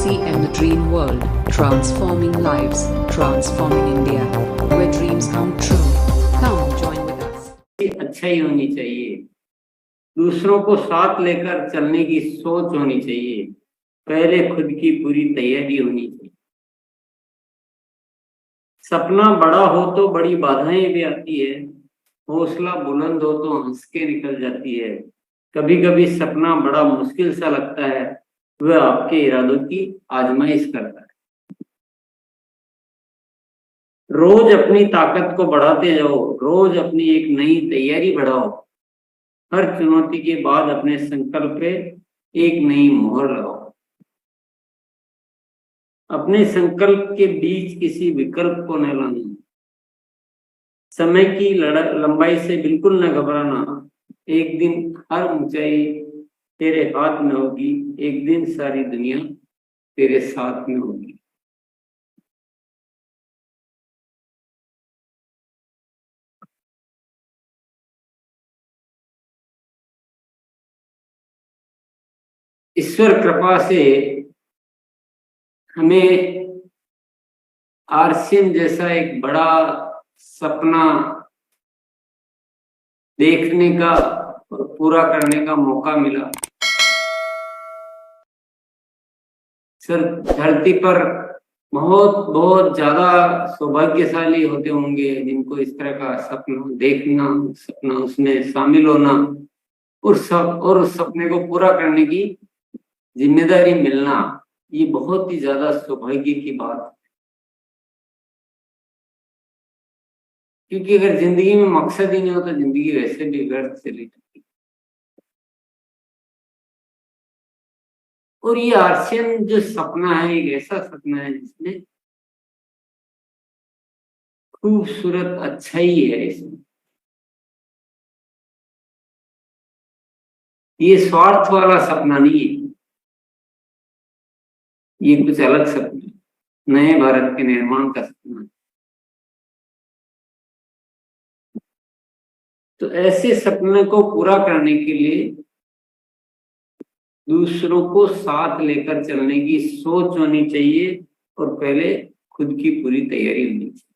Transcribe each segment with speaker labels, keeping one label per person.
Speaker 1: RCM The Dream World, transforming lives, transforming India, where dreams come true. Come join with us.
Speaker 2: अच्छा ही होनी चाहिए, दूसरों को साथ लेकर चलने की सोच होनी चाहिए, पहले खुद की पूरी तैयारी होनी चाहिए। सपना बड़ा हो तो बड़ी बाधाएं भी आती है, हौसला बुलंद हो तो हंस के निकल जाती है। कभी कभी सपना बड़ा मुश्किल सा लगता है, वह आपके इरादों की आजमाइश करता है। रोज अपनी ताकत को बढ़ाते जाओ, रोज अपनी एक नई तैयारी बढ़ाओ। हर चुनौती के बाद अपने संकल्प पे एक नई मोहर लगाओ। अपने संकल्प के बीच किसी विकल्प को न लाना। समय की लंबाई से बिल्कुल न घबराना। एक दिन हर ऊंचाई तेरे हाथ में होगी, एक दिन सारी दुनिया तेरे साथ में होगी। ईश्वर कृपा से हमें आरसीएम जैसा एक बड़ा सपना देखने का और पूरा करने का मौका मिला। सर, धरती पर बहुत बहुत ज्यादा सौभाग्यशाली होते होंगे जिनको इस तरह का सपना देखना, सपना उसमें शामिल होना और उस सपने को पूरा करने की जिम्मेदारी मिलना, ये बहुत ही ज्यादा सौभाग्य की बात है। क्योंकि अगर जिंदगी में मकसद ही नहीं हो तो जिंदगी वैसे भी व्यर्थ चली जाती। और ये आरसीएम जो सपना है, एक ऐसा सपना है जिसमें खूबसूरत अच्छाई है। इसमें ये स्वार्थ वाला सपना नहीं है, ये कुछ अलग सपना है, नए भारत के निर्माण का सपना है। तो ऐसे सपने को पूरा करने के लिए दूसरों को साथ लेकर चलने की सोच होनी चाहिए और पहले खुद की पूरी तैयारी होनी चाहिए।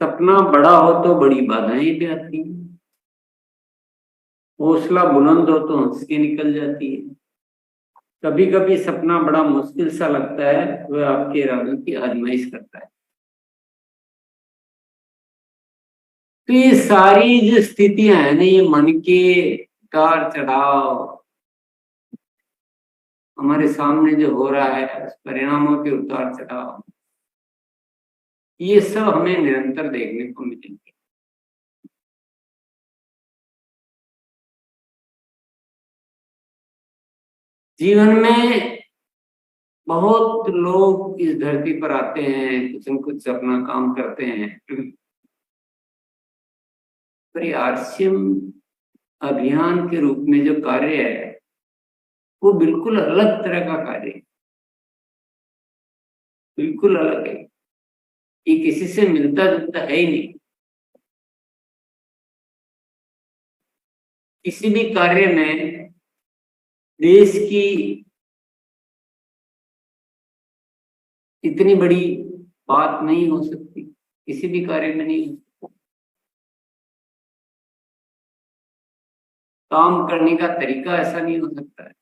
Speaker 2: सपना बड़ा हो तो बड़ी बाधाएं भी आती हैं, हौसला बुलंद हो तो हंस के निकल जाती है। कभी कभी सपना बड़ा मुश्किल सा लगता है, वह आपके इरादों की आजमाइश करता है। तो ये सारी जो स्थितियां है ना, ये मन के उतार चढ़ाव, हमारे सामने जो हो रहा है उस परिणामों के उतार चढ़ाव, ये सब हमें निरंतर देखने को मिलेंगे। जीवन में बहुत लोग इस धरती पर आते हैं, कुछ न कुछ अपना काम करते हैं, पर ये आरसीएम अभियान के रूप में जो कार्य है वो बिल्कुल अलग तरह का कार्य है, बिल्कुल अलग है। ये किसी से मिलता जुलता है ही नहीं। किसी भी कार्य में देश की इतनी बड़ी बात नहीं हो सकती, किसी भी कार्य में नहीं हो सकती। काम करने का तरीका ऐसा नहीं हो सकता है,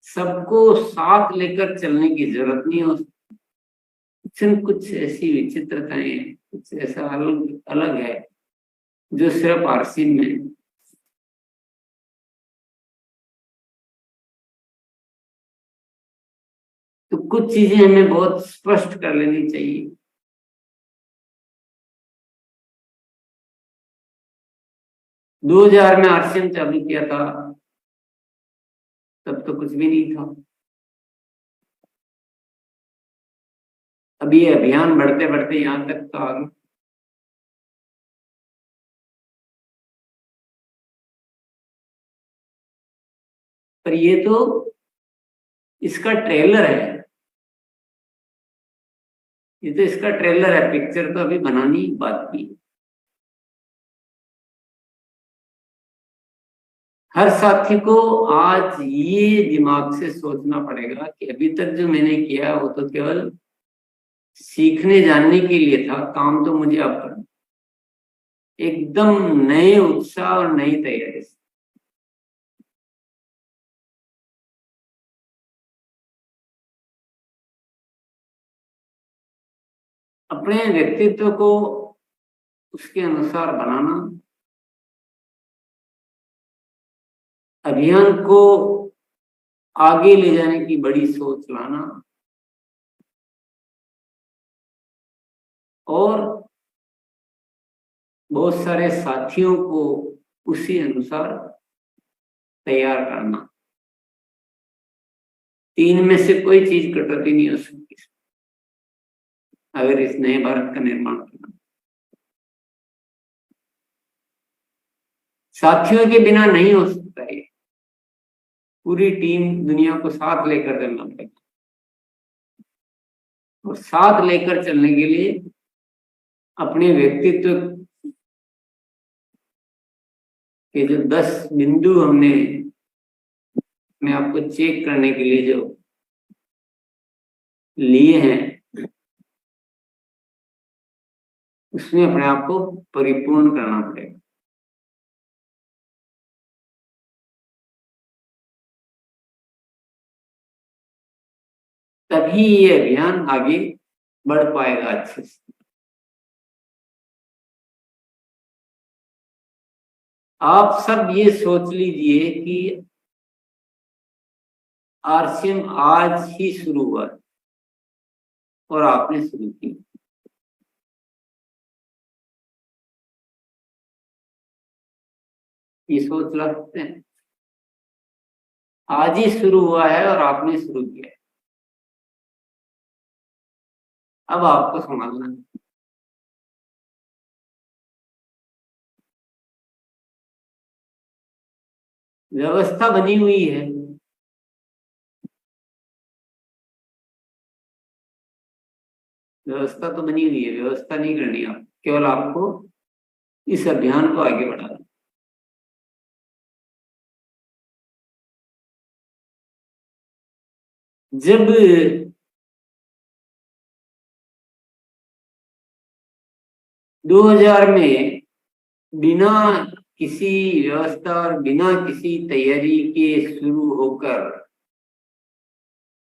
Speaker 2: सबको साथ लेकर चलने की जरूरत नहीं हो सकती। कुछ न कुछ ऐसी विचित्रताएं, कुछ ऐसा अलग अलग है जो सिर्फ आरसीएम में है। तो कुछ चीजें हमें बहुत स्पष्ट कर लेनी चाहिए। 2000 में आरसीएम चालू किया था, तब तो कुछ भी नहीं था। अब ये अभियान बढ़ते बढ़ते यहाँ तक तो आ गया। पर ये तो इसका ट्रेलर है, ये तो इसका ट्रेलर है, पिक्चर तो अभी बनानी बाकी है। हर साथी को आज ये दिमाग से सोचना पड़ेगा कि अभी तक जो मैंने किया वो तो केवल सीखने जानने के लिए था, काम तो मुझे अब करना। एकदम नए उत्साह और नई तैयारी से। अपने व्यक्तित्व को उसके अनुसार बनाना, अभियान को आगे ले जाने की बड़ी सोच लाना और बहुत सारे साथियों को उसी अनुसार तैयार करना। तीन में से कोई चीज कटौती नहीं हो सकती अगर इस नए भारत का निर्माण करना। साथियों के बिना नहीं हो सकता ये। पूरी टीम दुनिया को साथ लेकर चलना पड़ेगा और साथ लेकर चलने के लिए अपने व्यक्तित्व के जो 10 बिंदु हमने अपने आप को चेक करने के लिए जो लिए हैं, उसमें अपने आप को परिपूर्ण करना पड़ेगा। तभी ये अभियान आगे बढ़ पाएगा अच्छे से। आप सब ये सोच लीजिए कि आरसीएम आज ही शुरू हुआ और आपने शुरू की। ये सोच रखते हैं आज ही शुरू हुआ है और आपने शुरू किया है। अब आपको समझना है। व्यवस्था बनी हुई है, व्यवस्था तो बनी हुई है, व्यवस्था नहीं करनी आप, केवल आपको इस अभियान को आगे बढ़ाना। जब 2000 में बिना किसी व्यवस्था और बिना किसी तैयारी के शुरू होकर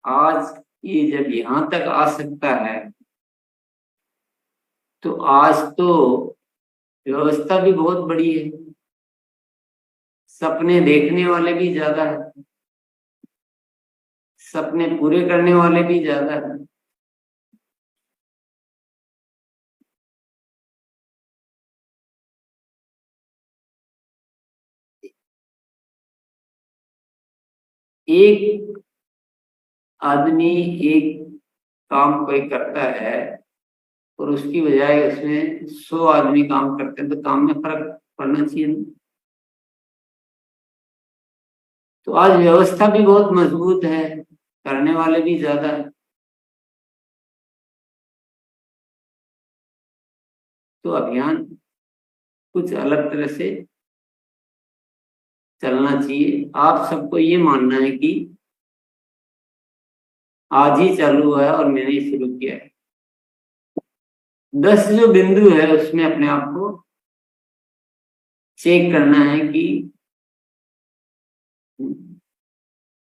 Speaker 2: आज ये जब यहाँ तक आ सकता है, तो आज तो व्यवस्था भी बहुत बड़ी है, सपने देखने वाले भी ज्यादा है, सपने पूरे करने वाले भी ज्यादा है। एक आदमी एक काम कोई करता है और उसकी बजाय उसमें 100 आदमी काम करते हैं, तो काम में फर्क पड़ना चाहिए ना। तो आज व्यवस्था भी बहुत मजबूत है, करने वाले भी ज्यादा है। तो अभियान कुछ अलग तरह से चलना चाहिए। आप सबको ये मानना है कि आज ही चालू हुआ है और मैंने ही शुरू किया है। 10 जो बिंदु है उसमें अपने आप को चेक करना है कि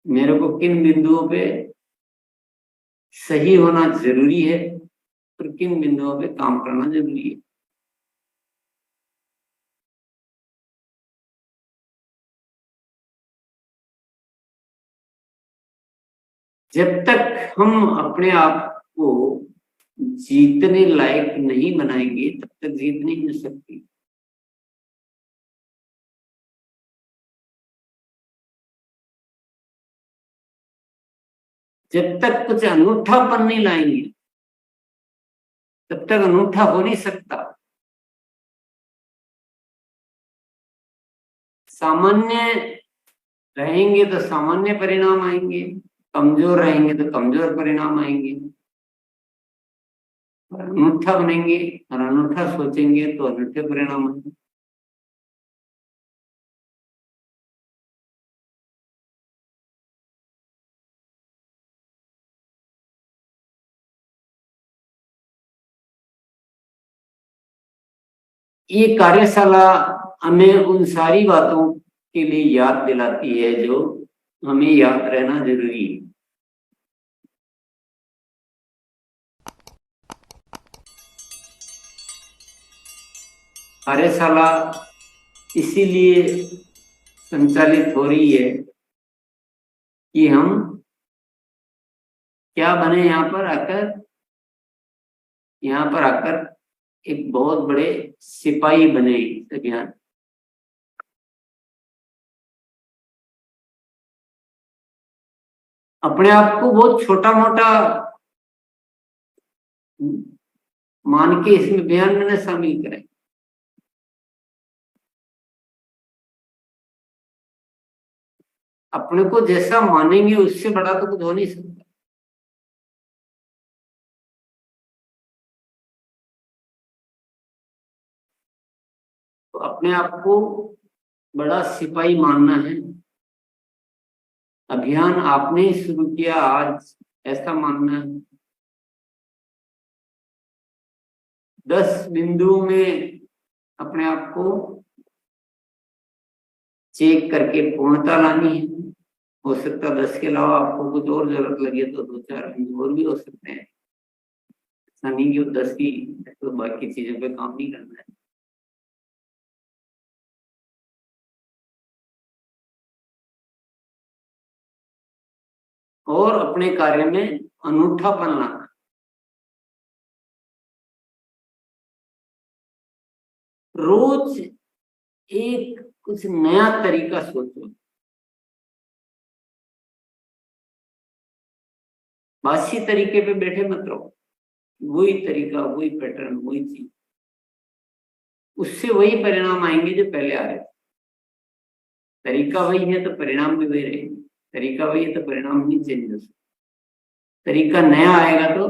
Speaker 2: मेरे को किन बिंदुओं पे सही होना जरूरी है और किन बिंदुओं पे काम करना जरूरी है। जब तक हम अपने आप को जीतने लायक नहीं बनाएंगे तब तक जीत नहीं मिल सकती। जब तक कुछ अनूठापन नहीं लाएंगे तब तक अनूठा हो नहीं सकता। सामान्य रहेंगे तो सामान्य परिणाम आएंगे, कमजोर रहेंगे तो कमजोर परिणाम आएंगे। और अनूठा बनेंगे और अनूठा सोचेंगे तो अनूठे परिणाम आएंगे। ये कार्यशाला हमें उन सारी बातों के लिए याद दिलाती है जो हमें याद रहना जरूरी है। कार्यशाला इसीलिए संचालित हो रही है कि हम क्या बने, यहाँ पर आकर एक बहुत बड़े सिपाही बने इस अभियान। अपने आप को बहुत छोटा मोटा मान के इसमें अभियान में न शामिल करें। अपने को जैसा मानेंगे उससे बड़ा तो कुछ हो नहीं सकता। तो अपने आप को बड़ा सिपाही मानना है। अभियान आपने ही शुरू किया आज, ऐसा मानना है। 10 बिंदुओं में अपने आप को चेक करके पूर्णता लानी है। हो सकता है 10 के अलावा आपको कुछ और जरूरत लगे तो 2-4 बिंदु और भी हो सकते हैं। ऐसा नहीं कि 10 ही तो बाकी चीजों पे काम नहीं करना है। और अपने कार्य में अनूठापन लाना। रोज एक कुछ नया तरीका सोचो। बासी तरीके पे बैठे मत रहो। वही तरीका, वही पैटर्न, वही चीज, उससे वही परिणाम आएंगे जो पहले आ रहे थे। तरीका वही है तो परिणाम भी वही रहेंगे। तरीका वही है तो परिणाम नहीं चेंज हो सकता। तरीका नया आएगा तो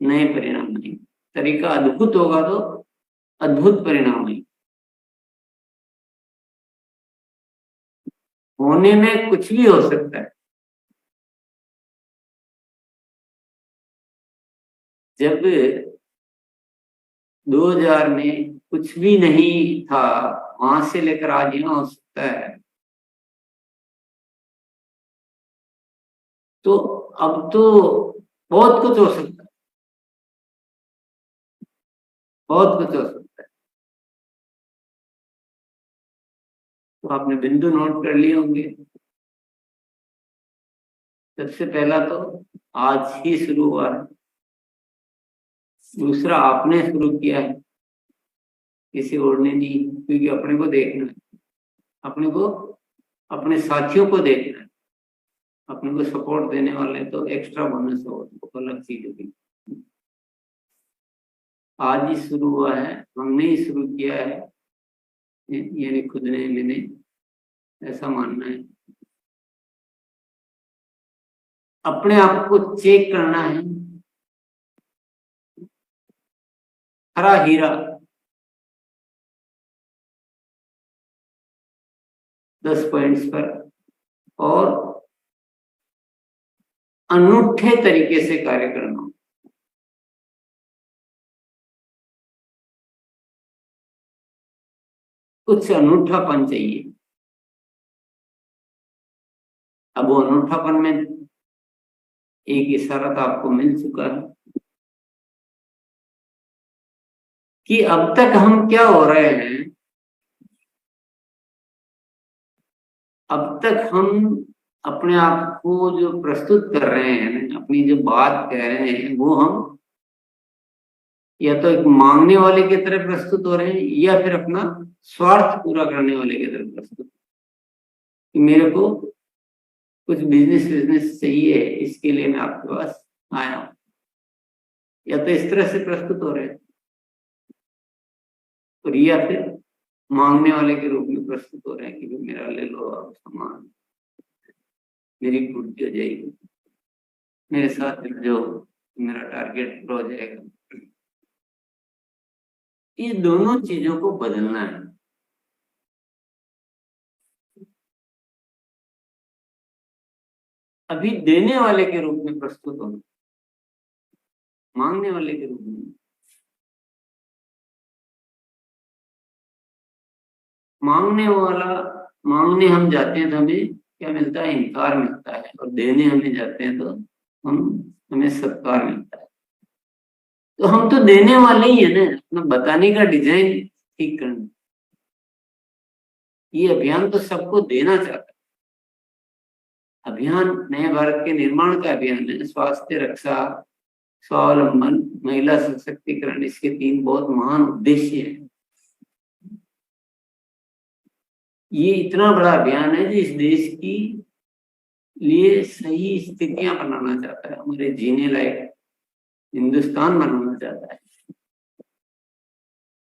Speaker 2: नए परिणाम आएंगे। तरीका अद्भुत होगा तो अद्भुत परिणाम आएंगे। होने में कुछ भी हो सकता है। जब 2000 में कुछ भी नहीं था, वहां से लेकर आज यहाँ हो सकता है, तो अब तो बहुत कुछ हो सकता है। बहुत कुछ हो सकता है। तो आपने बिंदु नोट कर लिए होंगे। सबसे पहला तो आज ही शुरू हुआ है। दूसरा आपने शुरू किया है, किसी और ने नहीं, क्योंकि अपने को देखना है। अपने को अपने साथियों को देखना है। अपने को सपोर्ट देने वाले तो एक्स्ट्रा बोनस हो, तो अलग चीज होगी। आज ही शुरू हुआ है, हमने ही शुरू किया है, यानी खुद ने, मैंने, ऐसा मानना है। अपने आप को चेक करना है। हरा हीरा 10 पॉइंट्स पर, और अनूठे तरीके से कार्य करना। कुछ अनूठापन चाहिए। अब वो अनूठापन में एक इशारा तो आपको मिल चुका है कि अब तक हम क्या हो रहे हैं। अब तक हम अपने आप को जो प्रस्तुत कर रहे हैं, अपनी जो बात कह रहे हैं, वो हम या तो एक मांगने वाले की तरह प्रस्तुत हो रहे हैं, या फिर अपना स्वार्थ पूरा करने वाले की तरह प्रस्तुत, कि मेरे को कुछ बिजनेस चाहिए, इसके लिए मैं आपके पास आया हूं। या तो इस तरह से प्रस्तुत हो रहे हैं, और या फिर मांगने वाले के रूप में प्रस्तुत हो रहे हैं कि मेरा ले लो आप सामान, मेरी पूर्ति हो जाएगी, मेरे साथ जो मेरा टारगेट पूरा हो जाएगा। ये दोनों चीजों को बदलना है। अभी देने वाले के रूप में प्रस्तुत होना, मांगने वाले के रूप में। मांगने हम जाते हैं तो हमें क्या मिलता है? इनकार मिलता है, और देने हमें जाते हैं तो हमें सत्कार मिलता है। तो हम तो देने वाले ही है ना, अपना बताने का डिजाइन ठीक करना। ये अभियान तो सबको देना चाहता है। अभियान नए भारत के निर्माण का अभियान है। स्वास्थ्य, रक्षा, स्वावलंबन, महिला सशक्तिकरण, इसके 3 बहुत महान उद्देश्य हैं। ये इतना बड़ा अभियान है जो इस देश की लिए सही स्थितियां बनाना चाहता है, हमारे जीने लायक हिंदुस्तान बनाना चाहता है।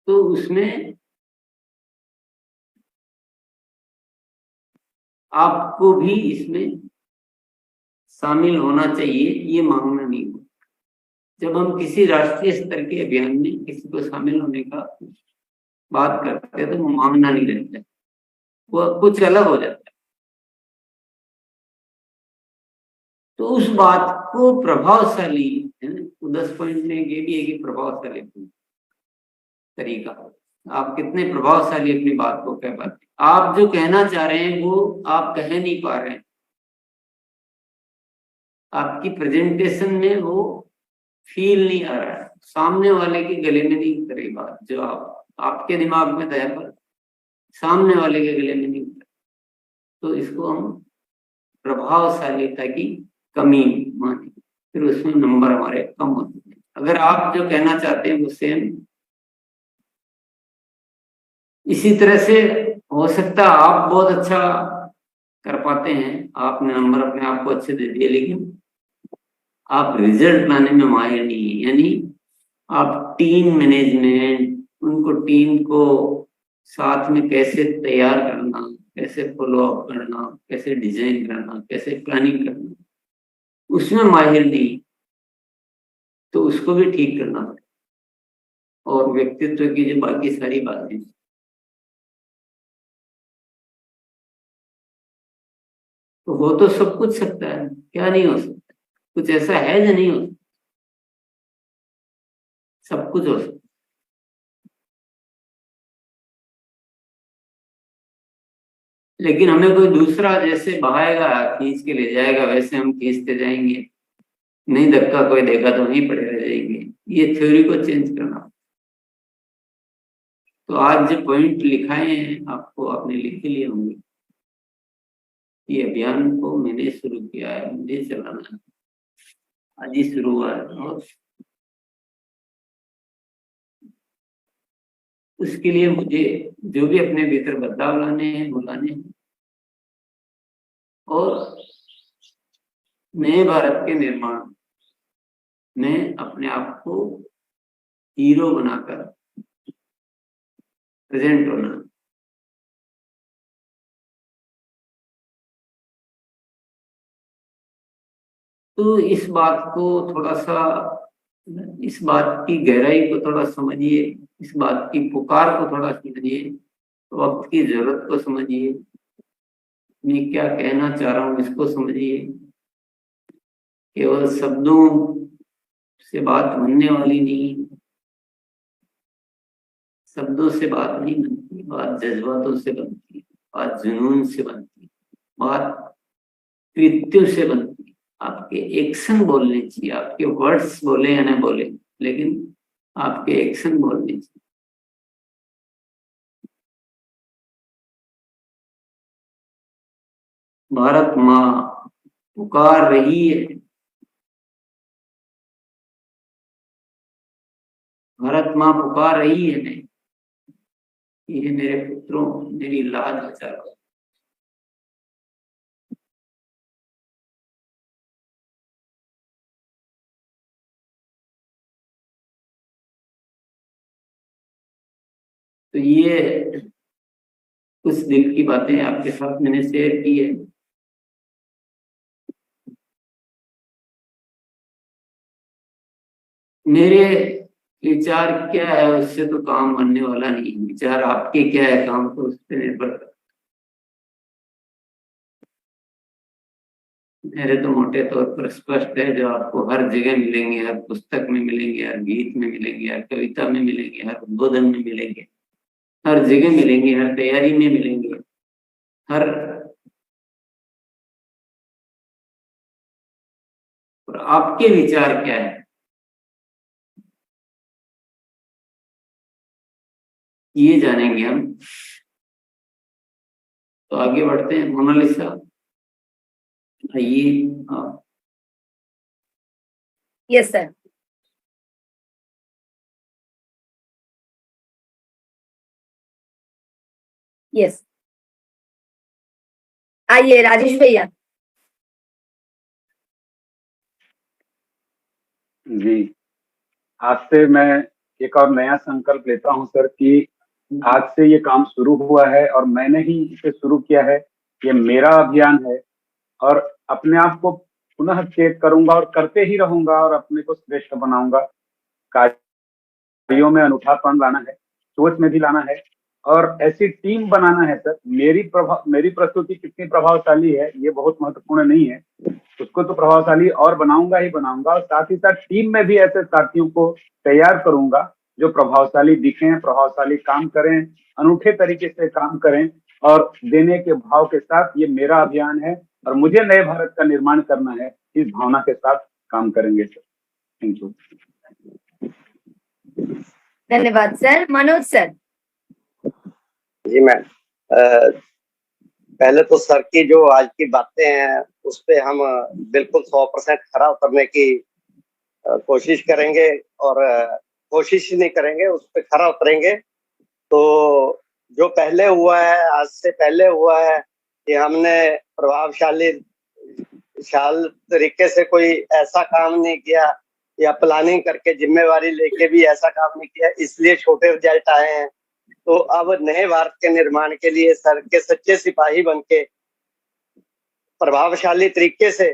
Speaker 2: तो उसमें आपको भी इसमें शामिल होना चाहिए, ये मांगना नहीं हो। जब हम किसी राष्ट्रीय स्तर के अभियान में किसी को शामिल होने का बात करते हैं तो वो मांगना नहीं रहता है, वो कुछ अलग हो जाता है। तो उस बात को प्रभावशाली है ना, तो 10 पॉइंट में ये भी है कि प्रभावशाली तरीका, आप कितने प्रभावशाली अपनी बात को कह पाते हैं। आप जो कहना चाह रहे हैं वो आप कह नहीं पा रहे हैं, आपकी प्रेजेंटेशन में वो फील नहीं आ रहा है, सामने वाले के गले में नहीं उतरी बात, जो आपके दिमाग में तय पर सामने वाले के गले में नहीं उतरी। तो इसको हम प्रभावशालीता की कमी माने, फिर उसमें नंबर हमारे कम होते हैं। अगर आप जो कहना चाहते हैं वो सेम इसी तरह से हो सकता है, आप बहुत अच्छा कर पाते हैं, आपने नंबर अपने आप को अच्छे दे दिए, लेकिन आप रिजल्ट लाने में माहिर नहीं है। यानी आप टीम मैनेजमेंट, उनको टीम को साथ में कैसे तैयार करना, कैसे फॉलो अप करना, कैसे डिजाइन करना, कैसे प्लानिंग करना, उसमें माहिर नहीं, तो उसको भी ठीक करना पड़ेगा। और व्यक्तित्व की जो बाकी सारी बातें, तो हो तो सब कुछ सकता है, क्या नहीं हो सकता? कुछ ऐसा है जो नहीं हो सकता? सब कुछ हो सकता। लेकिन हमें कोई दूसरा जैसे बहाएगा, खींच के ले जाएगा, वैसे हम खींचते जाएंगे, नहीं धक्का कोई देगा तो वहीं पड़े रह जाएंगे। ये थ्योरी को चेंज करना। तो आज जो पॉइंट लिखाए हैं आपको, आपने लिख लिए होंगे। ये अभियान को मैंने शुरू किया है, मुझे चलाना है, आज ही शुरू हुआ है, और उसके लिए मुझे जो भी अपने भीतर बदलाव लाने हैं वो लाने हैं, और नए भारत के निर्माण में अपने आप को हीरो बनाकर प्रेजेंट होना। तो इस बात को थोड़ा सा, इस बात की गहराई को थोड़ा समझिए, इस बात की पुकार को थोड़ा समझिए, वक्त की जरूरत को समझिए, मैं क्या कहना चाह रहा हूँ इसको समझिए। केवल शब्दों से बात बनने वाली नहीं, शब्दों से बात नहीं बनती, बात जज्बातों से बनती है, बात जुनून से बनती है, बात कृत्यों से बनती है। आपके एक्शन बोलने चाहिए, आपके वर्ड्स बोले या ना बोले, लेकिन आपके एक्शन बोलने चाहिए। भारत माँ पुकार रही है, भारत माँ पुकार रही है, नहीं ये मेरे पुत्रों मेरी लाज बचाओ। तो ये कुछ दिल की बातें आपके साथ मैंने शेयर की है। मेरे विचार क्या है उससे तो काम बनने वाला नहीं, विचार आपके क्या है काम तो उस पर निर्भर करता है। मेरे तो मोटे तौर पर स्पष्ट है, जो आपको हर जगह मिलेंगे, हर पुस्तक में मिलेंगे, हर गीत में मिलेंगे, हर कविता में मिलेंगे, हर उद्बोधन में मिलेंगे। हर जगह मिलेंगे, हर तैयारी में मिलेंगे, हर और आपके विचार क्या है ये जानेंगे हम। तो आगे बढ़ते हैं, मोनालिसा आइए आप।
Speaker 3: Yes sir. यस, आइए राजेश भैया।
Speaker 4: जी, आज से मैं एक और नया संकल्प लेता हूं सर कि आज से ये काम शुरू हुआ है और मैंने ही इसे शुरू किया है। ये मेरा अभियान है और अपने आप को पुनः चेक करूंगा और करते ही रहूंगा और अपने को श्रेष्ठ बनाऊंगा। कार्यों में अनूठापन लाना है, सोच में भी लाना है और ऐसी टीम बनाना है सर। मेरी प्रस्तुति कितनी प्रभावशाली है ये बहुत महत्वपूर्ण नहीं है, उसको तो प्रभावशाली और बनाऊंगा ही बनाऊंगा, और साथ ही साथ टीम में भी ऐसे साथियों को तैयार करूंगा जो प्रभावशाली दिखें, प्रभावशाली काम करें, अनूठे तरीके से काम करें और देने के भाव के साथ। ये मेरा अभियान है और मुझे नए भारत का निर्माण करना है, इस भावना के साथ काम करेंगे सर। Thank you.
Speaker 3: धन्यवाद सर। मनोज सर।
Speaker 5: जी मैम, पहले तो सर की जो आज की बातें हैं उस पे हम बिल्कुल 100% खरा उतरने की कोशिश करेंगे और कोशिश ही नहीं करेंगे, उस पे खरा उतरेंगे। तो जो पहले हुआ है, आज से पहले हुआ है कि हमने प्रभावशाली तरीके से कोई ऐसा काम नहीं किया या प्लानिंग करके जिम्मेवारी लेके भी ऐसा काम नहीं किया, इसलिए छोटे रिजल्ट आए हैं। तो अब नए भारत के निर्माण के लिए सर के सच्चे सिपाही बनके प्रभावशाली तरीके से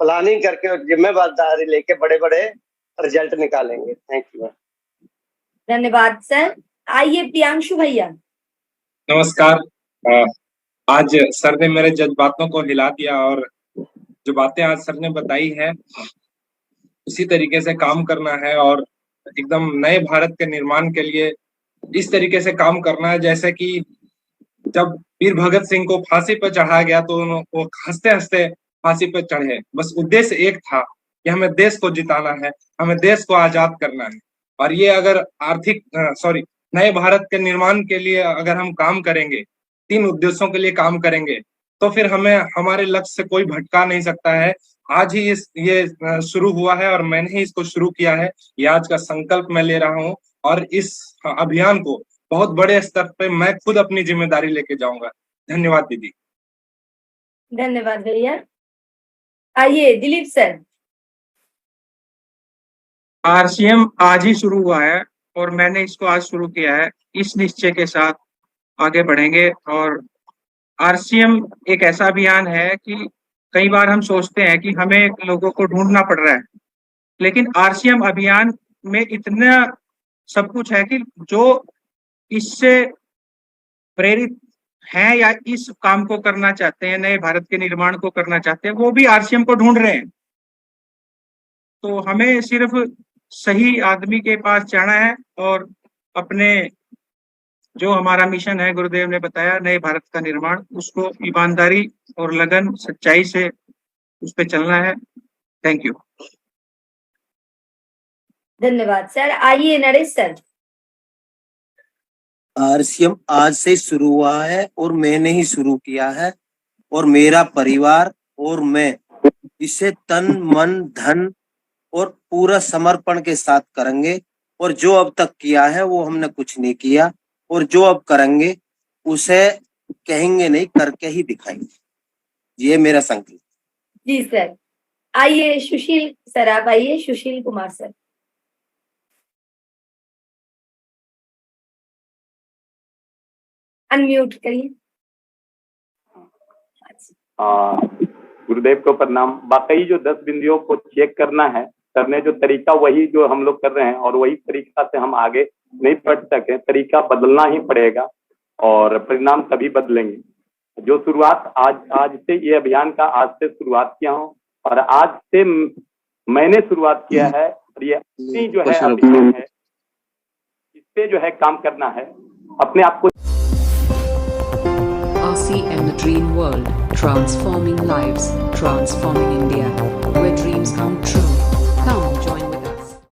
Speaker 5: प्लानिंग करके और जिम्मेदारी लेके बड़े बड़े रिजल्ट निकालेंगे। Thank you.
Speaker 3: धन्यवाद सर। आइए प्रियांशु भैया।
Speaker 6: नमस्कार। आज सर ने मेरे जज्बातों को हिला दिया और जो बातें आज सर ने बताई है उसी तरीके से काम करना है और एकदम नए भारत के निर्माण के लिए इस तरीके से काम करना है जैसे कि जब वीर भगत सिंह को फांसी पर चढ़ाया गया तो वो हंसते हंसते फांसी पर चढ़े। बस उद्देश्य एक था कि हमें देश को जिताना है, हमें देश को आजाद करना है। और ये अगर नए भारत के निर्माण के लिए अगर हम काम करेंगे, 3 उद्देश्यों के लिए काम करेंगे, तो फिर हमें हमारे लक्ष्य से कोई भटका नहीं सकता है। आज ही ये शुरू हुआ है और मैंने ही इसको शुरू किया है। ये आज का संकल्प मैं ले रहा हूँ और इस अभियान को बहुत बड़े स्तर पे मैं खुद अपनी जिम्मेदारी लेके जाऊंगा। धन्यवाद दीदी।
Speaker 3: धन्यवाद भैया। आइए दिलीप सर।
Speaker 7: आरसीएम आज ही शुरू हुआ है और मैंने इसको आज शुरू किया है। इस निश्चय के साथ आगे बढ़ेंगे और आरसीएम एक ऐसा अभियान है कि कई बार हम सोचते हैं कि हमें लोगों को ढूंढना पड़ रहा है, लेकिन आरसीएम अभियान में इतना सब कुछ है कि जो इससे प्रेरित हैं या इस काम को करना चाहते हैं, नए भारत के निर्माण को करना चाहते हैं, वो भी आरसीएम को ढूंढ रहे हैं। तो हमें सिर्फ सही आदमी के पास जाना है और अपने जो हमारा मिशन है, गुरुदेव ने बताया नए भारत का निर्माण, उसको ईमानदारी और लगन सच्चाई से उस पर चलना है। Thank you.
Speaker 3: धन्यवाद सर। आइए नरेश सर।
Speaker 8: आरसीएम आज से शुरू हुआ है और मैंने ही शुरू किया है और मेरा परिवार और मैं इसे तन मन धन और पूरा समर्पण के साथ करेंगे। और जो अब तक किया है वो हमने कुछ नहीं किया और जो अब करेंगे उसे कहेंगे नहीं, करके ही दिखाएंगे। ये मेरा संकल्प।
Speaker 3: जी सर। आइए सुशील सर, आप आइए। सुशील कुमार सर। अनम्यूट करिए।
Speaker 4: गुरुदेव को प्रणाम। वाकई जो 10 बिंदुओं को चेक करना है, करने जो तरीका वही जो हम लोग कर रहे हैं और वही तरीका से हम आगे नहीं बढ़ सके, तरीका बदलना ही पड़ेगा और परिणाम तभी बदलेंगे। जो शुरुआत आज से ये अभियान का आज से शुरुआत किया हूँ और आज से मैंने शुरुआत किया है और ये जो है अभियान है, इससे जो है काम करना है
Speaker 9: अपने आप को
Speaker 1: RCM The Dream World, transforming lives, transforming India, where dreams come true. Come join